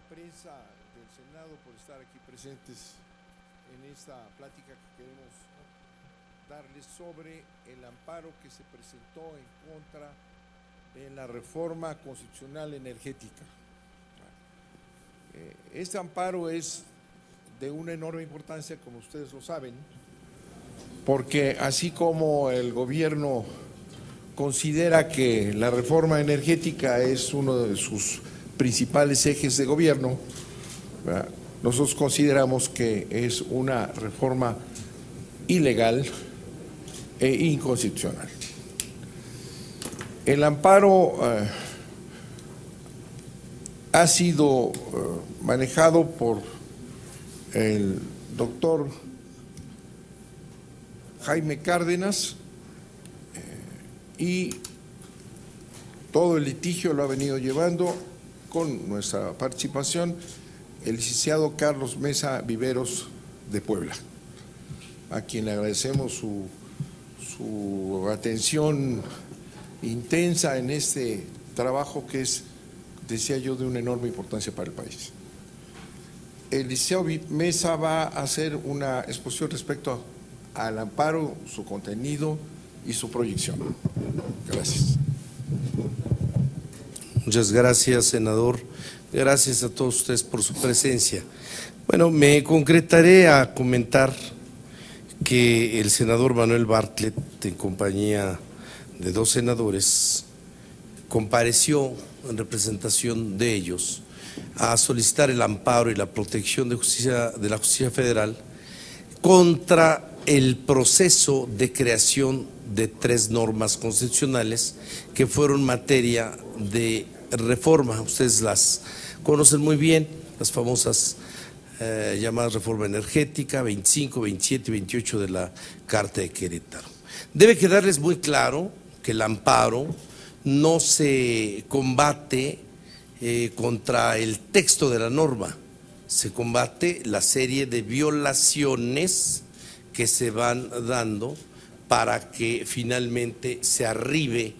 prensa del Senado por estar aquí presentes en esta plática que queremos darles sobre el amparo que se presentó en contra de la reforma constitucional energética. Este amparo es de una enorme importancia, como ustedes lo saben, porque así como el gobierno considera que la reforma energética es uno de sus principales ejes de gobierno, ¿verdad?, nosotros consideramos que es una reforma ilegal e inconstitucional. El amparo ha sido manejado por el doctor Jaime Cárdenas y todo el litigio lo ha venido llevando con nuestra participación el licenciado Carlos Mesa Viveros de Puebla, a quien le agradecemos su atención intensa en este trabajo que es, decía yo, de una enorme importancia para el país. El licenciado Mesa va a hacer una exposición respecto al amparo, su contenido y su proyección. Gracias. Muchas gracias, senador. Gracias a todos ustedes por su presencia. Bueno, me concretaré a comentar que el senador Manuel Bartlett, en compañía de dos senadores, compareció en representación de ellos a solicitar el amparo y la protección de la justicia federal contra el proceso de creación de 3 normas constitucionales que fueron materia de reforma. Ustedes las conocen muy bien, las famosas llamadas reforma energética 25, 27 y 28 de la Carta de Querétaro. Debe quedarles muy claro que el amparo no se combate contra el texto de la norma, se combate la serie de violaciones que se van dando para que finalmente se arribe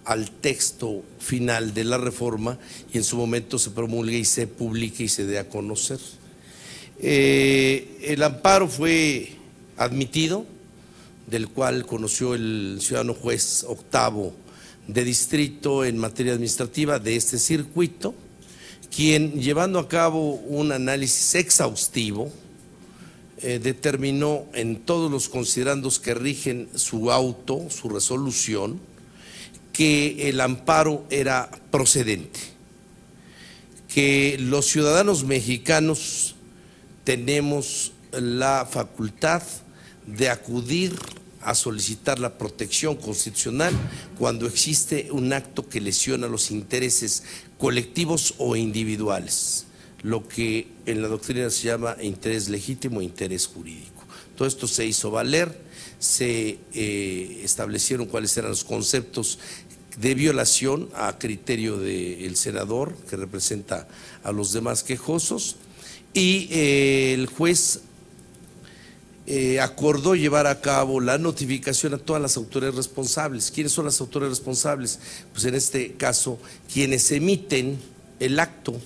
al texto final de la reforma y en su momento se promulgue y se publique y se dé a conocer. El amparo fue admitido, del cual conoció el ciudadano juez octavo de distrito en materia administrativa de este circuito, quien, llevando a cabo un análisis exhaustivo, determinó en todos los considerandos que rigen su auto, su resolución, que el amparo era procedente, que los ciudadanos mexicanos tenemos la facultad de acudir a solicitar la protección constitucional cuando existe un acto que lesiona los intereses colectivos o individuales, lo que en la doctrina se llama interés legítimo e interés jurídico. Todo esto se hizo valer, se establecieron cuáles eran los conceptos de violación a criterio del senador que representa a los demás quejosos y el juez acordó llevar a cabo la notificación a todas las autoridades responsables. ¿Quiénes son las autoridades responsables? Pues en este caso, quienes emiten el acto,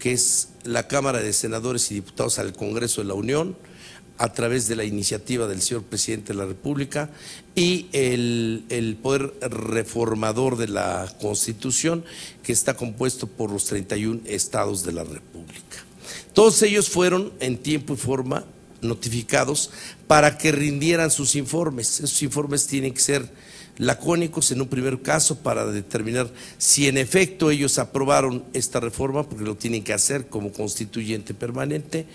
que es la Cámara de Senadores y Diputados al Congreso de la Unión, a través de la iniciativa del señor Presidente de la República, y el Poder Reformador de la Constitución, que está compuesto por los 31 estados de la República. Todos ellos fueron en tiempo y forma notificados para que rindieran sus informes. Esos informes tienen que ser lacónicos en un primer caso para determinar si en efecto ellos aprobaron esta reforma, porque lo tienen que hacer como constituyente permanente,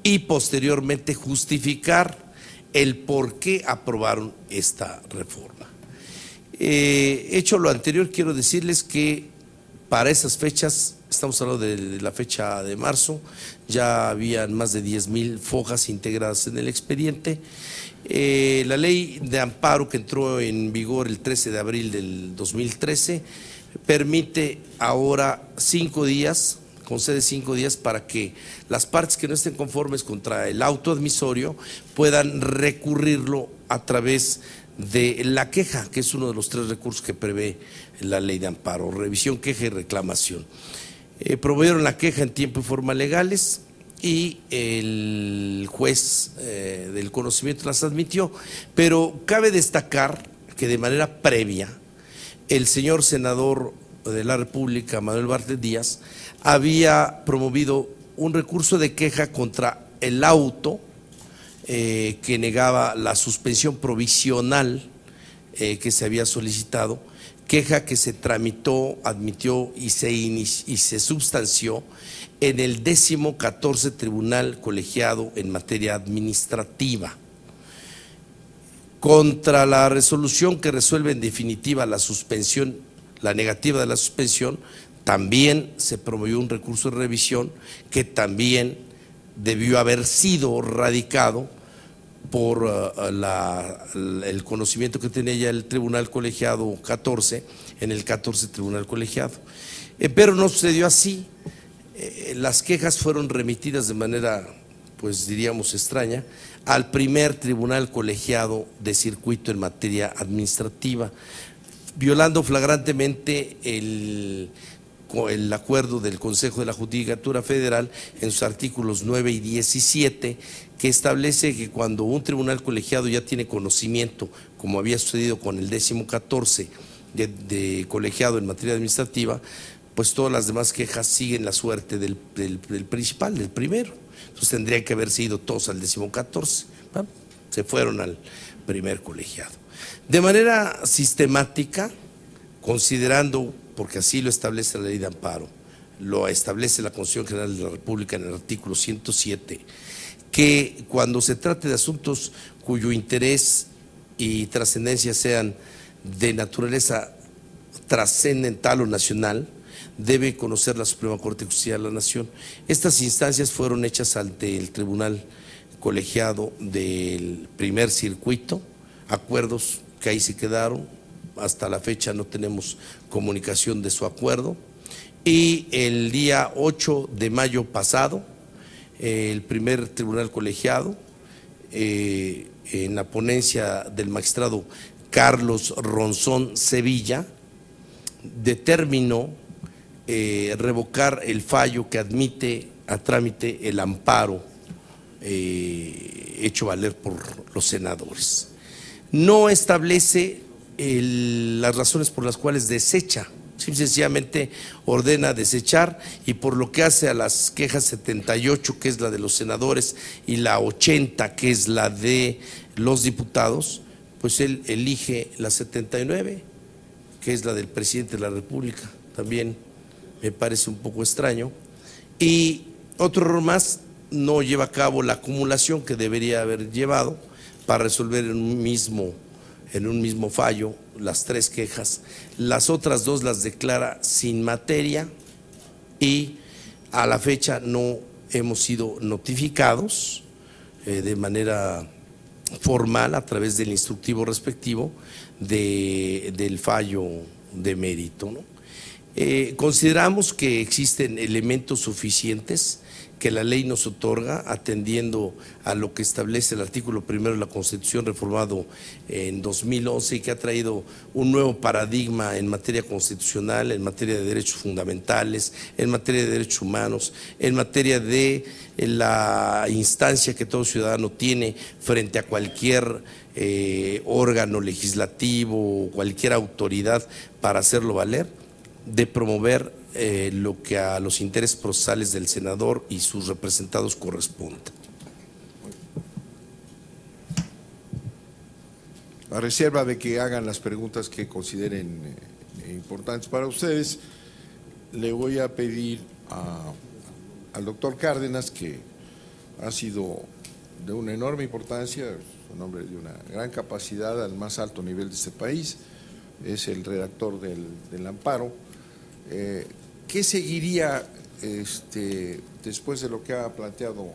y posteriormente justificar el por qué aprobaron esta reforma. Hecho lo anterior, quiero decirles que para esas fechas, estamos hablando de la fecha de marzo, ya habían más de 10,000 fojas integradas en el expediente. La ley de amparo que entró en vigor el 13 de abril del 2013 permite ahora 5 días, concede 5 días para que las partes que no estén conformes contra el auto admisorio puedan recurrirlo a través de la queja, que es uno de los 3 recursos que prevé la ley de amparo: revisión, queja y reclamación. promovieron la queja en tiempo y forma legales y el juez del conocimiento las admitió, pero cabe destacar que de manera previa el señor senador de la República, Manuel Bartlett Díaz, había promovido un recurso de queja contra el auto que negaba la suspensión provisional que se había solicitado, queja que se tramitó, admitió y se substanció en el 14º Tribunal Colegiado en materia administrativa. Contra la resolución que resuelve en definitiva la suspensión, la negativa de la suspensión, también se promovió un recurso de revisión que también debió haber sido radicado por el conocimiento que tenía ya el Tribunal Colegiado 14 en el 14 Tribunal Colegiado. Pero no sucedió así. Las quejas fueron remitidas de manera, pues diríamos, extraña al primer Tribunal Colegiado de Circuito en materia administrativa, violando flagrantemente el acuerdo del Consejo de la Judicatura Federal en sus artículos 9 y 17, que establece que cuando un tribunal colegiado ya tiene conocimiento, como había sucedido con el 14º de colegiado en materia administrativa, pues todas las demás quejas siguen la suerte del principal, del primero. Entonces tendrían que haber sido todos al 14º, ¿no? Se fueron al primer colegiado. De manera sistemática, considerando, porque así lo establece la ley de amparo, lo establece la Constitución General de la República en el artículo 107, que cuando se trate de asuntos cuyo interés y trascendencia sean de naturaleza trascendental o nacional, debe conocer la Suprema Corte de Justicia de la Nación. Estas instancias fueron hechas ante el Tribunal Colegiado del primer circuito, acuerdos que ahí se quedaron, hasta la fecha no tenemos comunicación de su acuerdo, y el día 8 de mayo pasado, el primer Tribunal Colegiado, en la ponencia del magistrado Carlos Ronzón Sevilla, determinó revocar el fallo que admite a trámite el amparo hecho valer por los senadores. No establece las razones por las cuales desecha, sencillamente ordena desechar, y por lo que hace a las quejas 78, que es la de los senadores, y la 80, que es la de los diputados, pues él elige la 79, que es la del presidente de la República. También me parece un poco extraño. Y otro error más, no lleva a cabo la acumulación que debería haber llevado para resolver en un mismo fallo las tres quejas. Las otras dos las declara sin materia y a la fecha no hemos sido notificados de manera formal a través del instructivo respectivo del fallo de mérito, ¿no? Consideramos que existen elementos suficientes que la ley nos otorga, atendiendo a lo que establece el artículo primero de la Constitución, reformado en 2011, y que ha traído un nuevo paradigma en materia constitucional, en materia de derechos fundamentales, en materia de derechos humanos, en materia de la instancia que todo ciudadano tiene frente a cualquier órgano legislativo o cualquier autoridad para hacerlo valer, de promover lo que a los intereses procesales del senador y sus representados corresponda. A reserva de que hagan las preguntas que consideren importantes para ustedes, le voy a pedir al doctor Cárdenas, que ha sido de una enorme importancia, es un hombre de una gran capacidad al más alto nivel de este país, es el redactor del amparo. ¿Qué seguiría después de lo que ha planteado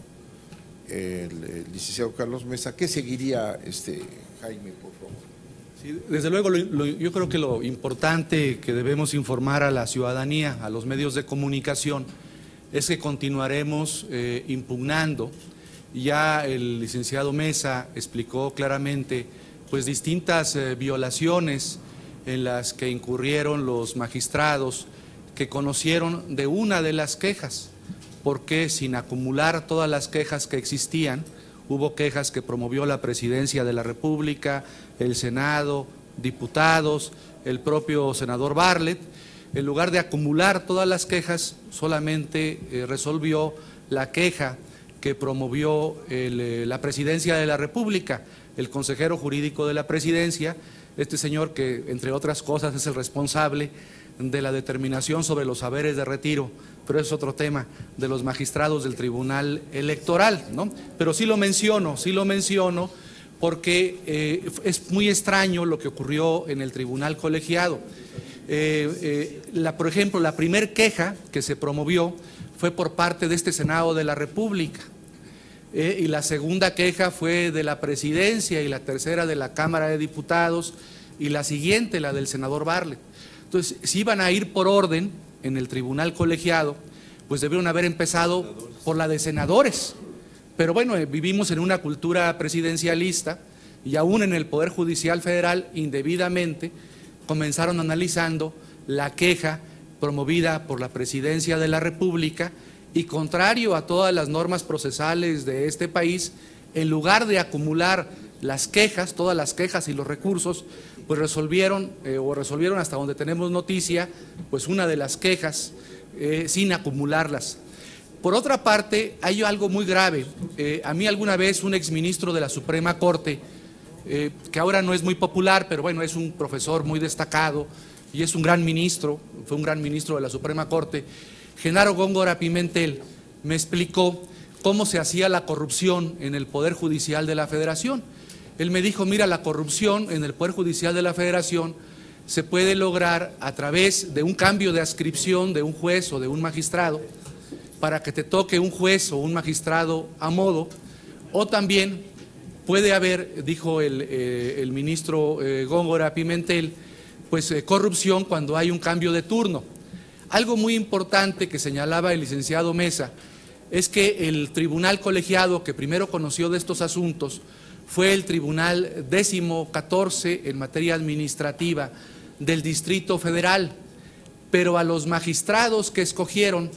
el licenciado Carlos Mesa? ¿Qué seguiría, Jaime, por favor? Sí, desde luego, yo creo que lo importante que debemos informar a la ciudadanía, a los medios de comunicación, es que continuaremos impugnando. Ya el licenciado Mesa explicó claramente pues distintas violaciones en las que incurrieron los magistrados que conocieron de una de las quejas, porque sin acumular todas las quejas que existían, hubo quejas que promovió la Presidencia de la República, el Senado, diputados, el propio senador Bartlett. En lugar de acumular todas las quejas, solamente resolvió la queja que promovió la Presidencia de la República, el consejero jurídico de la Presidencia, este señor que, entre otras cosas, es el responsable de la determinación sobre los haberes de retiro, pero es otro tema, de los magistrados del Tribunal Electoral, ¿no? Pero sí lo menciono porque es muy extraño lo que ocurrió en el Tribunal Colegiado. Por ejemplo, la primer queja que se promovió fue por parte de este Senado de la República, y la segunda queja fue de la Presidencia, y la tercera de la Cámara de Diputados, y la siguiente, la del senador Bartlett. Entonces, si iban a ir por orden en el Tribunal Colegiado, pues debieron haber empezado por la de senadores. Pero bueno, vivimos en una cultura presidencialista, y aún en el Poder Judicial Federal, indebidamente, comenzaron analizando la queja promovida por la Presidencia de la República, y contrario a todas las normas procesales de este país, en lugar de acumular las quejas, todas las quejas y los recursos, pues resolvieron hasta donde tenemos noticia, pues una de las quejas sin acumularlas. Por otra parte, hay algo muy grave. A mí alguna vez un exministro de la Suprema Corte, que ahora no es muy popular, pero bueno, es un profesor muy destacado y es un gran ministro, fue un gran ministro de la Suprema Corte, Genaro Góngora Pimentel, me explicó cómo se hacía la corrupción en el Poder Judicial de la Federación. Él me dijo, mira, la corrupción en el Poder Judicial de la Federación se puede lograr a través de un cambio de adscripción de un juez o de un magistrado, para que te toque un juez o un magistrado a modo, o también puede haber, dijo el ministro Góngora Pimentel, pues corrupción cuando hay un cambio de turno. Algo muy importante que señalaba el licenciado Mesa es que el tribunal colegiado que primero conoció de estos asuntos fue el Tribunal 14º en materia administrativa del Distrito Federal, pero a los magistrados que escogieron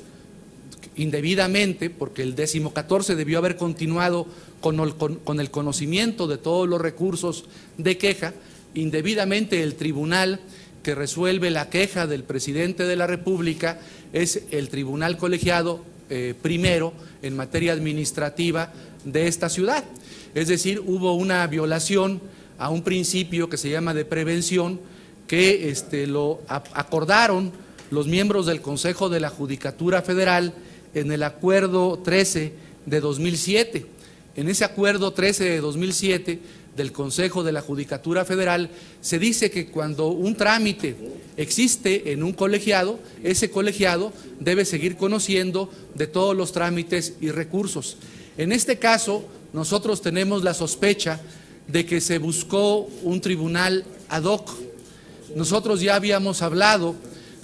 indebidamente, porque el 14º debió haber continuado con el conocimiento de todos los recursos de queja, indebidamente el tribunal que resuelve la queja del presidente de la República es el Tribunal Colegiado primero en materia administrativa de esta ciudad. Es decir, hubo una violación a un principio que se llama de prevención, que lo acordaron los miembros del Consejo de la Judicatura Federal en el Acuerdo 13 de 2007. En ese Acuerdo 13 de 2007 del Consejo de la Judicatura Federal se dice que cuando un trámite existe en un colegiado, ese colegiado debe seguir conociendo de todos los trámites y recursos. En este caso, nosotros tenemos la sospecha de que se buscó un tribunal ad hoc. Nosotros ya habíamos hablado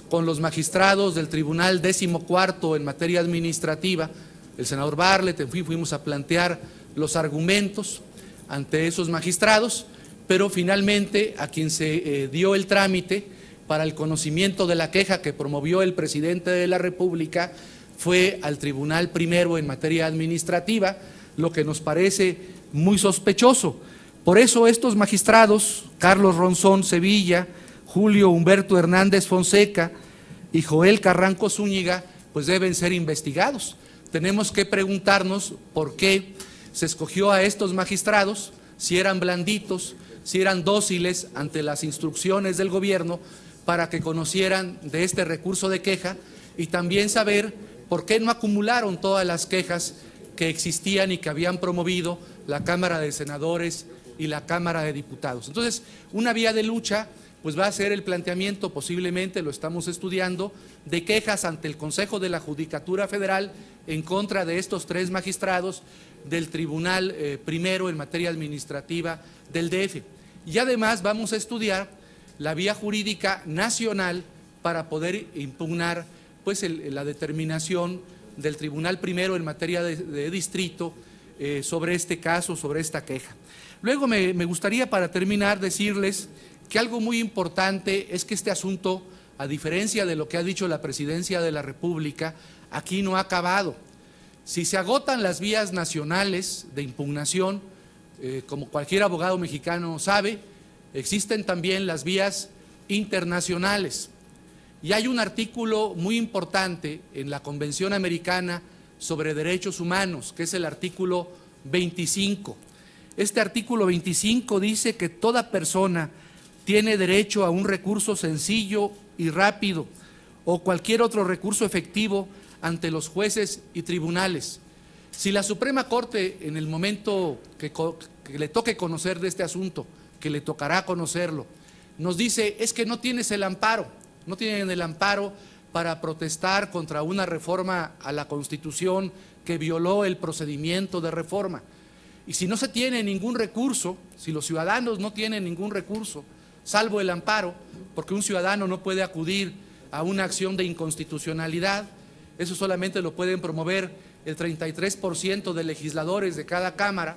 con los magistrados del Tribunal 14º en materia administrativa, el senador Bartlett, fuimos a plantear los argumentos ante esos magistrados, pero finalmente a quien se dio el trámite para el conocimiento de la queja que promovió el presidente de la República fue al Tribunal Primero en materia administrativa, lo que nos parece muy sospechoso. Por eso estos magistrados, Carlos Ronzón Sevilla, Julio Humberto Hernández Fonseca y Joel Carranco Zúñiga, pues deben ser investigados. Tenemos que preguntarnos por qué se escogió a estos magistrados, si eran blanditos, si eran dóciles ante las instrucciones del gobierno para que conocieran de este recurso de queja, y también saber por qué no acumularon todas las quejas que existían y que habían promovido la Cámara de Senadores y la Cámara de Diputados. Entonces, una vía de lucha pues va a ser el planteamiento, posiblemente lo estamos estudiando, de quejas ante el Consejo de la Judicatura Federal en contra de estos 3 magistrados del Tribunal Primero en materia administrativa del DF. Y además vamos a estudiar la vía jurídica nacional para poder impugnar pues la determinación del Tribunal Primero en materia de distrito sobre este caso, sobre esta queja. Luego me gustaría, para terminar, decirles que algo muy importante es que este asunto a diferencia de lo que ha dicho la Presidencia de la República, aquí no ha acabado. Si se agotan las vías nacionales de impugnación, como cualquier abogado mexicano sabe, existen también las vías internacionales. Y hay un artículo muy importante en la Convención Americana sobre Derechos Humanos, que es el artículo 25. Este artículo 25 dice que toda persona tiene derecho a un recurso sencillo y rápido o cualquier otro recurso efectivo ante los jueces y tribunales. Si la Suprema Corte, en el momento que le toque conocer de este asunto, que le tocará conocerlo, nos dice es que no tienes el amparo, no tienen el amparo para protestar contra una reforma a la Constitución que violó el procedimiento de reforma. Y si no se tiene ningún recurso, si los ciudadanos no tienen ningún recurso, salvo el amparo, porque un ciudadano no puede acudir a una acción de inconstitucionalidad, eso solamente lo pueden promover el 33% de legisladores de cada Cámara,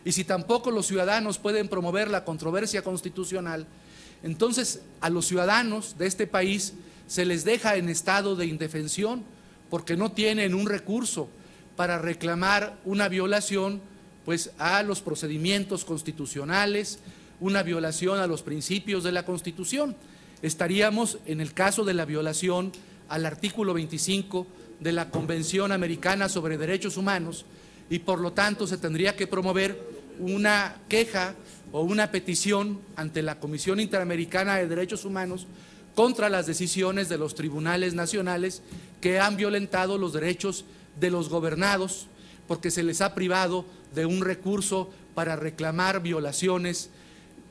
y si tampoco los ciudadanos pueden promover la controversia constitucional, entonces a los ciudadanos de este país se les deja en estado de indefensión porque no tienen un recurso para reclamar una violación pues a los procedimientos constitucionales, una violación a los principios de la Constitución. Estaríamos en el caso de la violación al artículo 25 de la Convención Americana sobre Derechos Humanos y por lo tanto se tendría que promover una queja o una petición ante la Comisión Interamericana de Derechos Humanos contra las decisiones de los tribunales nacionales que han violentado los derechos de los gobernados porque se les ha privado de un recurso para reclamar violaciones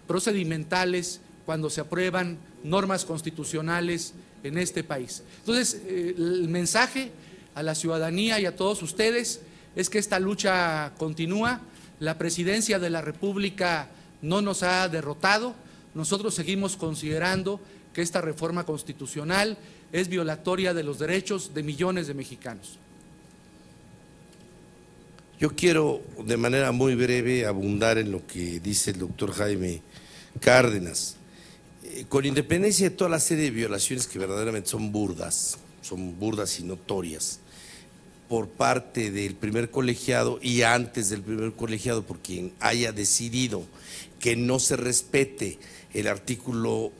procedimentales cuando se aprueban normas constitucionales en este país. Entonces, el mensaje a la ciudadanía y a todos ustedes es que esta lucha continúa. La Presidencia de la República no nos ha derrotado. Nosotros seguimos considerando que esta reforma constitucional es violatoria de los derechos de millones de mexicanos. Yo quiero de manera muy breve abundar en lo que dice el doctor Jaime Cárdenas. Con independencia de toda la serie de violaciones que verdaderamente son burdas y notorias por parte del primer colegiado y antes del primer colegiado por quien haya decidido que no se respete el artículo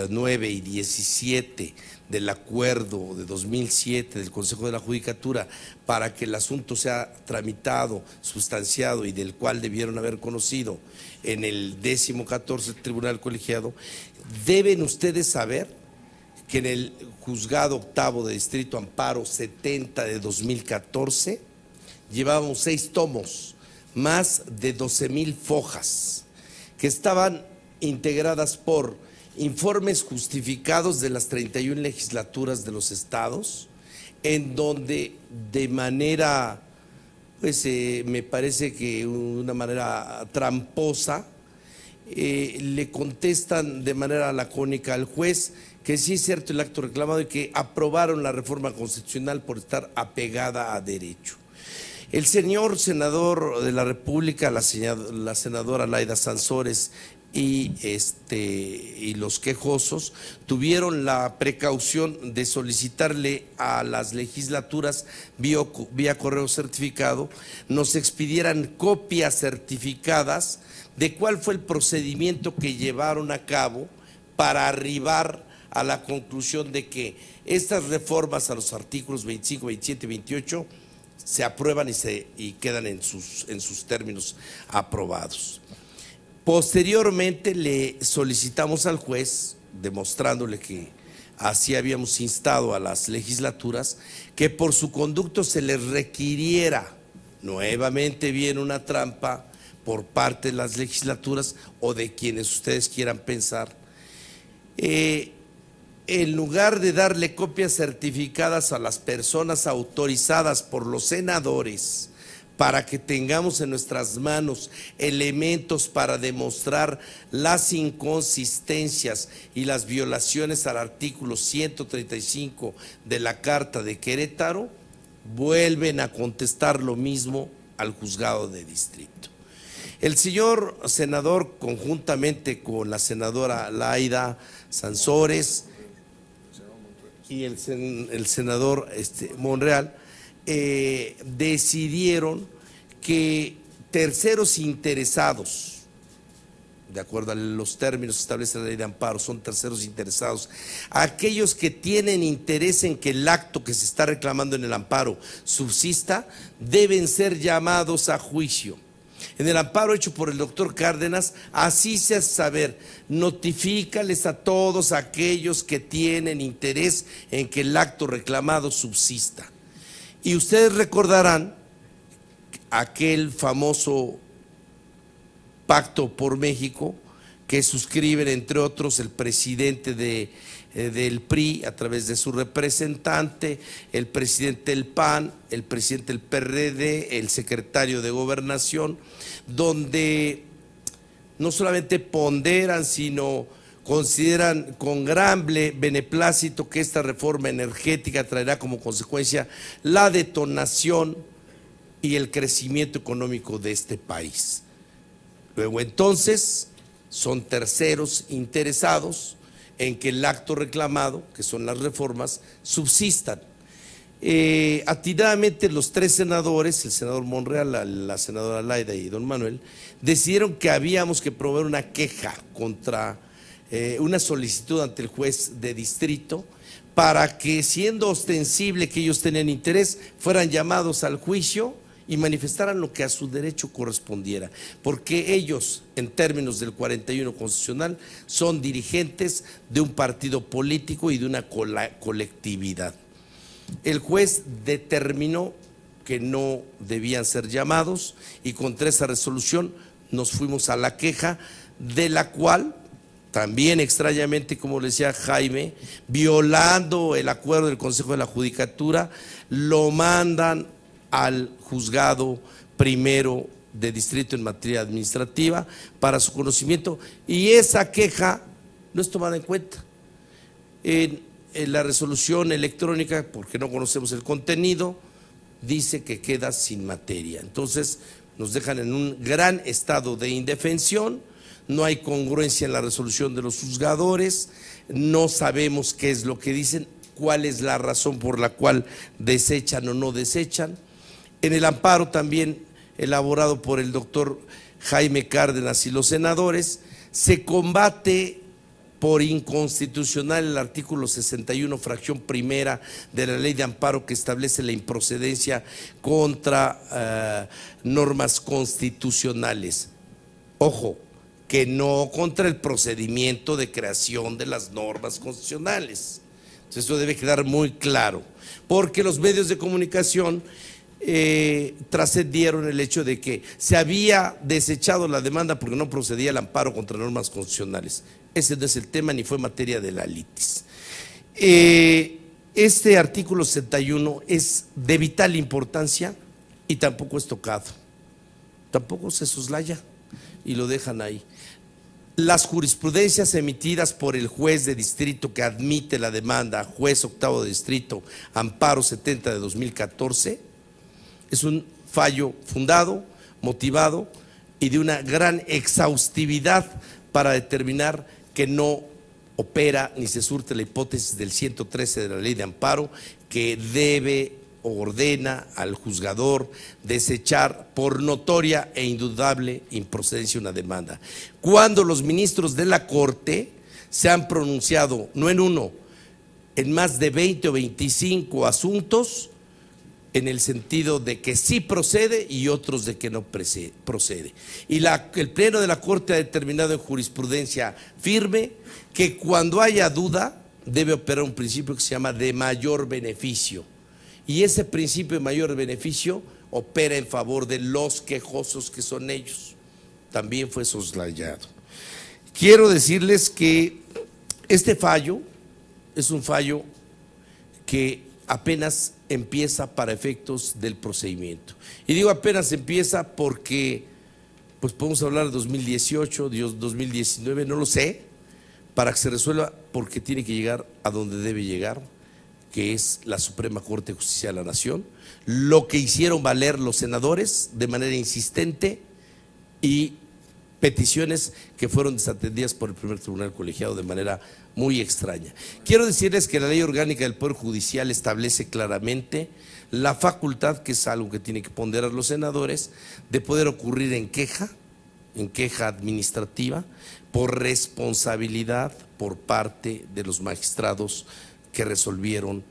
9 y 17 del acuerdo de 2007 del Consejo de la Judicatura para que el asunto sea tramitado, sustanciado y del cual debieron haber conocido en el 14º Tribunal Colegiado, deben ustedes saber que en el Juzgado Octavo de Distrito Amparo 70 de 2014 llevábamos 6 tomos, más de 12,000 fojas, que estaban integradas por informes justificados de las 31 legislaturas de los estados, en donde de manera, pues me parece que una manera tramposa, le contestan de manera lacónica al juez que sí es cierto el acto reclamado y que aprobaron la reforma constitucional por estar apegada a derecho. El señor senador de la República, la senadora Laida Sansores y los quejosos tuvieron la precaución de solicitarle a las legislaturas vía correo certificado nos expidieran copias certificadas de cuál fue el procedimiento que llevaron a cabo para arribar a la conclusión de que estas reformas a los artículos 25, 27 y 28 se aprueban y quedan en sus términos aprobados. Posteriormente le solicitamos al juez, demostrándole que así habíamos instado a las legislaturas, que por su conducto se les requiriera, nuevamente viene una trampa por parte de las legislaturas o de quienes ustedes quieran pensar, en lugar de darle copias certificadas a las personas autorizadas por los senadores para que tengamos en nuestras manos elementos para demostrar las inconsistencias y las violaciones al artículo 135 de la Carta de Querétaro, vuelven a contestar lo mismo al juzgado de distrito. El señor senador, conjuntamente con la senadora Laida Sansores y el senador Monreal decidieron que terceros interesados, de acuerdo a los términos que establece la ley de amparo, son terceros interesados, aquellos que tienen interés en que el acto que se está reclamando en el amparo subsista, deben ser llamados a juicio. En el amparo hecho por el doctor Cárdenas, así se hace saber: notifícales a todos aquellos que tienen interés en que el acto reclamado subsista. Y ustedes recordarán aquel famoso Pacto por México que suscriben, entre otros, el presidente del PRI a través de su representante, el presidente del PAN, el presidente del PRD, el secretario de Gobernación, donde no solamente ponderan, sino consideran con gran beneplácito que esta reforma energética traerá como consecuencia la detonación y el crecimiento económico de este país. Luego entonces son terceros interesados en que el acto reclamado, que son las reformas, subsistan. Atinadamente los tres senadores, el senador Monreal, la senadora Laida y don Manuel, decidieron que habíamos que promover una queja contra una solicitud ante el juez de distrito para que, siendo ostensible que ellos tenían interés, fueran llamados al juicio y manifestaran lo que a su derecho correspondiera, porque ellos, en términos del 41 constitucional, son dirigentes de un partido político y de una colectividad. El juez determinó que no debían ser llamados y contra esa resolución nos fuimos a la queja, de la cual también extrañamente, como le decía Jaime, violando el acuerdo del Consejo de la Judicatura, lo mandan al juzgado primero de distrito en materia administrativa para su conocimiento, y esa queja no es tomada en cuenta en la resolución electrónica, porque no conocemos el contenido, dice que queda sin materia. Entonces nos dejan en un gran estado de indefensión, no hay congruencia en la resolución de los juzgadores, no sabemos qué es lo que dicen, cuál es la razón por la cual desechan o no desechan. En el amparo también elaborado por el doctor Jaime Cárdenas y los senadores, se combate por inconstitucional el artículo 61, fracción primera de la ley de amparo, que establece la improcedencia contra normas constitucionales. Ojo, que no contra el procedimiento de creación de las normas constitucionales. Entonces, eso debe quedar muy claro, porque los medios de comunicación trascendieron el hecho de que se había desechado la demanda porque no procedía el amparo contra normas constitucionales. Ese no es el tema, ni fue materia de la litis. Este artículo 61 es de vital importancia y tampoco es tocado, tampoco se soslaya y lo dejan ahí. Las jurisprudencias emitidas por el juez de distrito que admite la demanda, juez octavo de distrito, amparo 70 de 2014, es un fallo fundado, motivado y de una gran exhaustividad para determinar que no opera ni se surte la hipótesis del 113 de la ley de amparo, que debe o ordena al juzgador desechar por notoria e indudable improcedencia una demanda. Cuando los ministros de la Corte se han pronunciado, no en uno, en más de 20 o 25 asuntos, en el sentido de que sí procede y otros de que no procede. Y el Pleno de la Corte ha determinado en jurisprudencia firme que cuando haya duda debe operar un principio que se llama de mayor beneficio. Y ese principio de mayor beneficio opera en favor de los quejosos, que son ellos. También fue soslayado. Quiero decirles que este fallo es un fallo que apenas empieza para efectos del procedimiento. Y digo apenas empieza porque pues podemos hablar de 2018, 2019, no lo sé, para que se resuelva, porque tiene que llegar a donde debe llegar, que es la Suprema Corte de Justicia de la Nación, lo que hicieron valer los senadores de manera insistente y peticiones que fueron desatendidas por el primer tribunal colegiado de manera muy extraña. Quiero decirles que la Ley Orgánica del Poder Judicial establece claramente la facultad, que es algo que tienen que ponderar los senadores, de poder ocurrir en queja administrativa, por responsabilidad por parte de los magistrados que resolvieron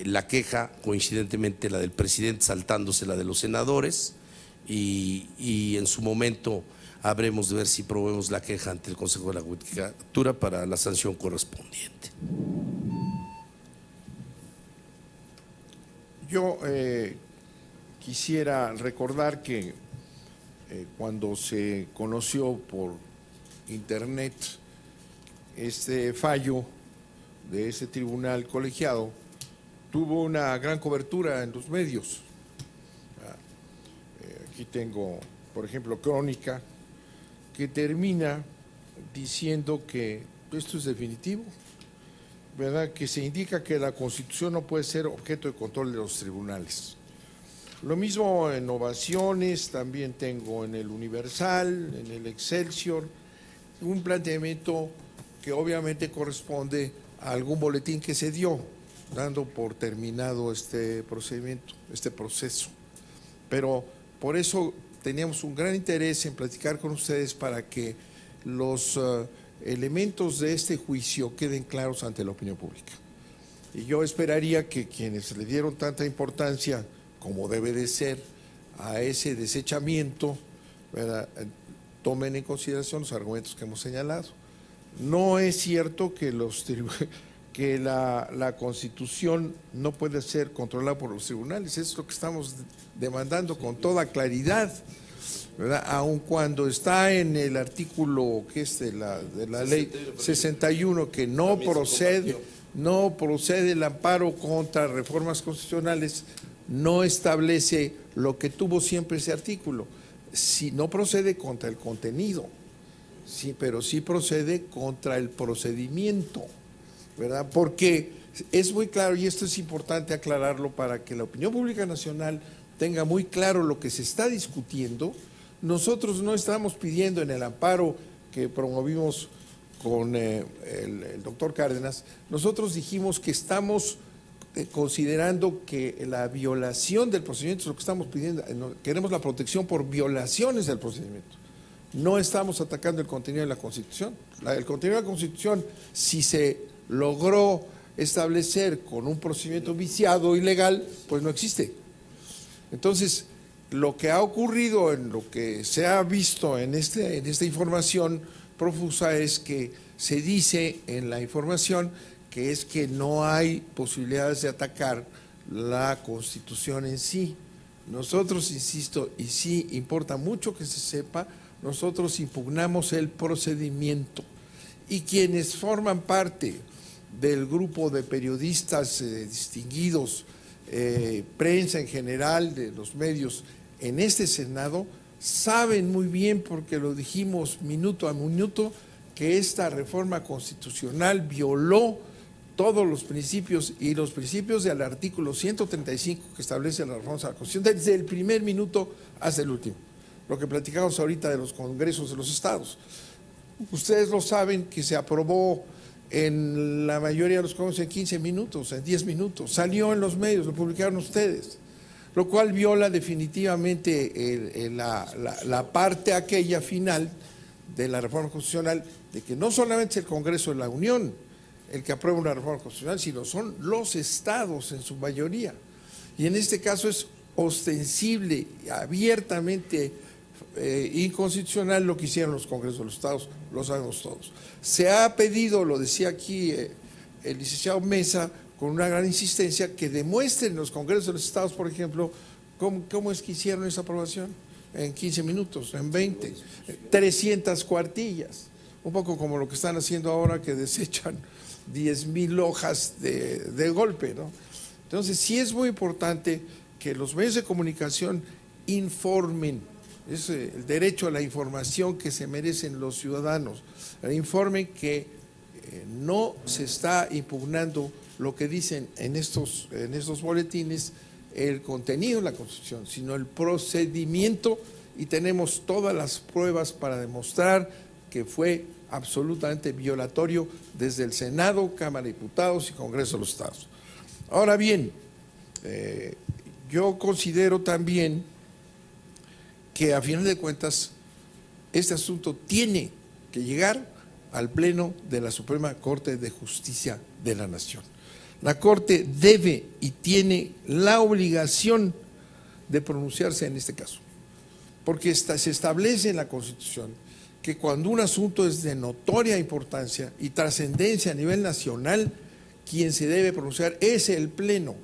la queja, coincidentemente la del presidente saltándose la de los senadores, y en su momento habremos de ver si promovemos la queja ante el Consejo de la Judicatura para la sanción correspondiente. Yo quisiera recordar que cuando se conoció por internet este fallo de ese tribunal colegiado, tuvo una gran cobertura en los medios. Aquí tengo, por ejemplo, Crónica, que termina diciendo que esto es definitivo, ¿verdad? Que se indica que la Constitución no puede ser objeto de control de los tribunales. Lo mismo en Ovaciones, también tengo en el Universal, en el Excelsior, un planteamiento que obviamente corresponde a algún boletín que se dio, dando por terminado este procedimiento, este proceso. Pero por eso teníamos un gran interés en platicar con ustedes para que los elementos de este juicio queden claros ante la opinión pública. Y yo esperaría que quienes le dieron tanta importancia, como debe de ser, a ese desechamiento, ¿verdad?, tomen en consideración los argumentos que hemos señalado. No es cierto que la Constitución no puede ser controlada por los tribunales, eso es lo que estamos demandando con toda claridad, ¿verdad? Aun cuando está en el artículo que es de la ley 61 que no procede el amparo contra reformas constitucionales, no establece lo que tuvo siempre ese artículo. Si no procede contra el contenido, sí, pero sí procede contra el procedimiento, ¿verdad? Porque es muy claro, y esto es importante aclararlo para que la opinión pública nacional tenga muy claro lo que se está discutiendo. Nosotros no estamos pidiendo en el amparo que promovimos con el doctor Cárdenas, nosotros dijimos que estamos considerando que la violación del procedimiento es lo que estamos pidiendo, queremos la protección por violaciones del procedimiento. No estamos atacando el contenido de la Constitución. El contenido de la Constitución, si se logró establecer con un procedimiento viciado o ilegal, pues no existe. Entonces, lo que ha ocurrido, en lo que se ha visto en esta información profusa, es que se dice en la información que es que no hay posibilidades de atacar la Constitución en sí. Nosotros, insisto, y sí importa mucho que se sepa, nosotros impugnamos el procedimiento, y quienes forman parte del grupo de periodistas distinguidos, prensa en general, de los medios en este Senado, saben muy bien, porque lo dijimos minuto a minuto, que esta reforma constitucional violó todos los principios, y los principios del artículo 135 que establece la reforma a la Constitución, desde el primer minuto hasta el último. Lo que platicamos ahorita de los congresos de los estados. Ustedes lo saben que se aprobó en la mayoría de los congresos en 15 minutos, en 10 minutos. Salió en los medios, lo publicaron ustedes, lo cual viola definitivamente la parte aquella final de la reforma constitucional, de que no solamente es el Congreso de la Unión el que aprueba una reforma constitucional, sino son los estados en su mayoría. Y en este caso es ostensible, abiertamente inconstitucional lo que hicieron los congresos de los estados, lo sabemos todos. Se ha pedido, lo decía aquí el licenciado Mesa, con una gran insistencia, que demuestren los congresos de los estados, por ejemplo, cómo es que hicieron esa aprobación en 15 minutos, en 20, 300 cuartillas, un poco como lo que están haciendo ahora, que desechan 10,000 hojas de golpe, ¿no? Entonces sí es muy importante que los medios de comunicación informen, es el derecho a la información que se merecen los ciudadanos, informen que no se está impugnando lo que dicen en estos boletines, el contenido de la Constitución, sino el procedimiento y tenemos todas las pruebas para demostrar que fue absolutamente violatorio desde el Senado, Cámara de Diputados y Congreso de los Estados. Ahora bien, yo considero también que a final de cuentas este asunto tiene que llegar al Pleno de la Suprema Corte de Justicia de la Nación. La Corte debe y tiene la obligación de pronunciarse en este caso, porque se establece en la Constitución que cuando un asunto es de notoria importancia y trascendencia a nivel nacional, quien se debe pronunciar es el Pleno,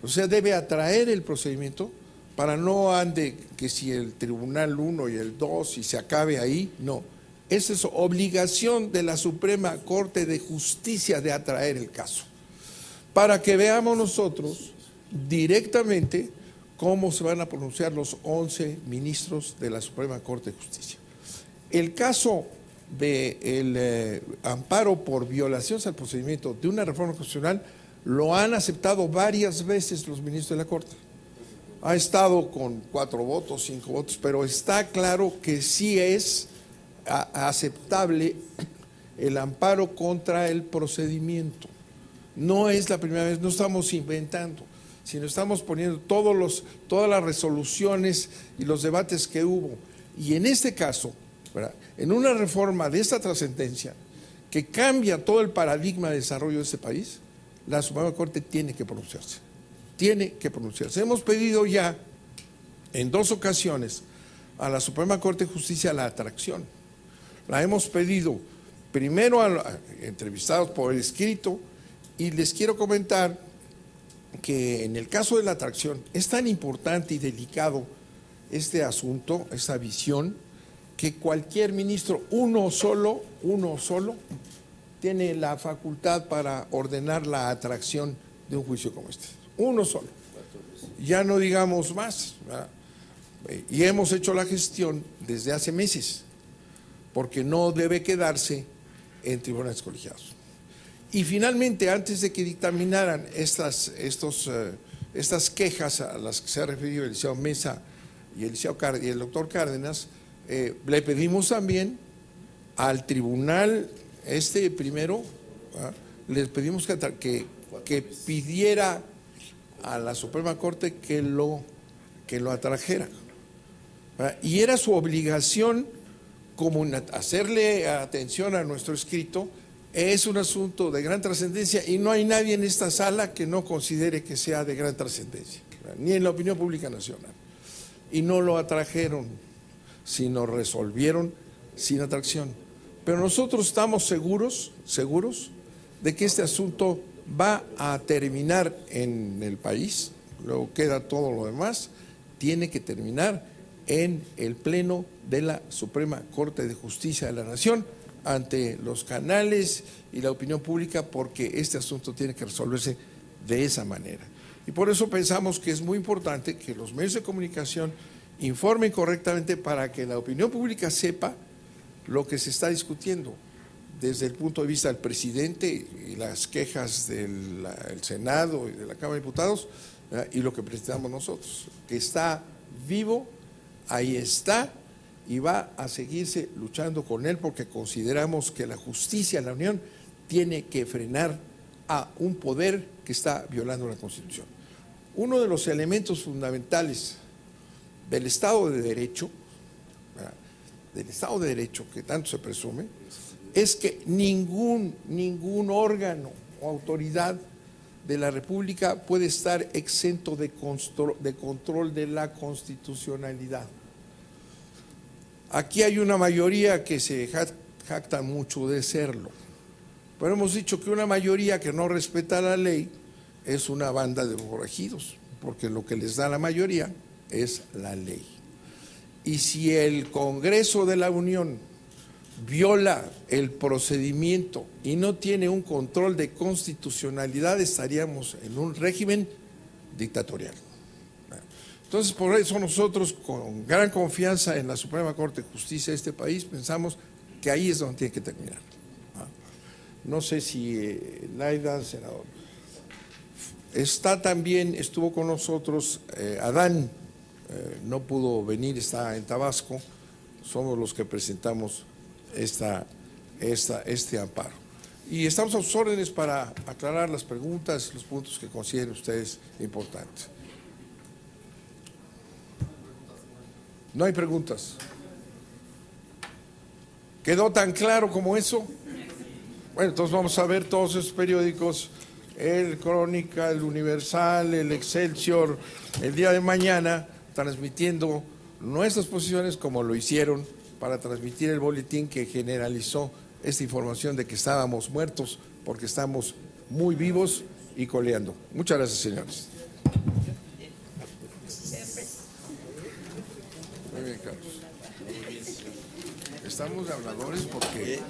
o sea, debe atraer el procedimiento para no ande que si el Tribunal 1 y el 2 y se acabe ahí, no. Esa es obligación de la Suprema Corte de Justicia de atraer el caso, para que veamos nosotros directamente cómo se van a pronunciar los 11 ministros de la Suprema Corte de Justicia. El caso del amparo por violaciones al procedimiento de una reforma constitucional lo han aceptado varias veces los ministros de la Corte. Ha estado con 4 votos, 5 votos, pero está claro que sí es aceptable el amparo contra el procedimiento. No es la primera vez, no estamos inventando, sino estamos poniendo todas las resoluciones y los debates que hubo. Y en este caso, ¿verdad?, en una reforma de esta trascendencia que cambia todo el paradigma de desarrollo de este país, la Suprema Corte tiene que pronunciarse. Tiene que pronunciarse. Hemos pedido ya en 2 ocasiones a la Suprema Corte de Justicia la atracción. La hemos pedido primero entrevistados por el escrito, y les quiero comentar que en el caso de la atracción es tan importante y delicado este asunto, esta visión, que cualquier ministro, uno solo, tiene la facultad para ordenar la atracción de un juicio como este. Uno solo. Ya no digamos más, ¿verdad? Y hemos hecho la gestión desde hace meses, porque no debe quedarse en tribunales colegiados. Y finalmente, antes de que dictaminaran estas quejas a las que se ha referido el licenciado Mesa y el doctor Cárdenas, le pedimos también al tribunal primero, les pedimos que pidiera a la Suprema Corte que lo atrajera. Y era su obligación como hacerle atención a nuestro escrito. Es un asunto de gran trascendencia y no hay nadie en esta sala que no considere que sea de gran trascendencia, ni en la opinión pública nacional. Y no lo atrajeron, sino resolvieron sin atracción. Pero nosotros estamos seguros de que este asunto va a terminar en el país, luego queda todo lo demás, tiene que terminar en el Pleno de la Suprema Corte de Justicia de la Nación, ante los canales y la opinión pública, porque este asunto tiene que resolverse de esa manera. Y por eso pensamos que es muy importante que los medios de comunicación informen correctamente para que la opinión pública sepa lo que se está discutiendo desde el punto de vista del presidente y las quejas del Senado y de la Cámara de Diputados, y lo que presentamos nosotros, que está vivo, ahí está, y va a seguirse luchando con él, porque consideramos que la justicia en la Unión tiene que frenar a un poder que está violando la Constitución. Uno de los elementos fundamentales del Estado de Derecho, que tanto se presume, es que ningún órgano o autoridad de la República puede estar exento de control de la constitucionalidad. Aquí hay una mayoría que se jacta mucho de serlo, pero hemos dicho que una mayoría que no respeta la ley es una banda de forajidos, porque lo que les da la mayoría es la ley. Y si el Congreso de la Unión viola el procedimiento y no tiene un control de constitucionalidad, estaríamos en un régimen dictatorial. Entonces, por eso nosotros, con gran confianza en la Suprema Corte de Justicia de este país, pensamos que ahí es donde tiene que terminar. No sé si Laida, senador. Estuvo con nosotros Adán no pudo venir, está en Tabasco, somos los que presentamos este amparo. Y estamos a sus órdenes para aclarar las preguntas, los puntos que consideren ustedes importantes. No hay preguntas. ¿Quedó tan claro como eso? Bueno, entonces vamos a ver todos esos periódicos, el Crónica, el Universal, el Excelsior, el día de mañana, transmitiendo nuestras posiciones como lo hicieron para transmitir el boletín que generalizó esta información de que estábamos muertos porque estamos muy vivos y coleando. Muchas gracias, señores. Muy bien, Carlos. Estamos de habladores porque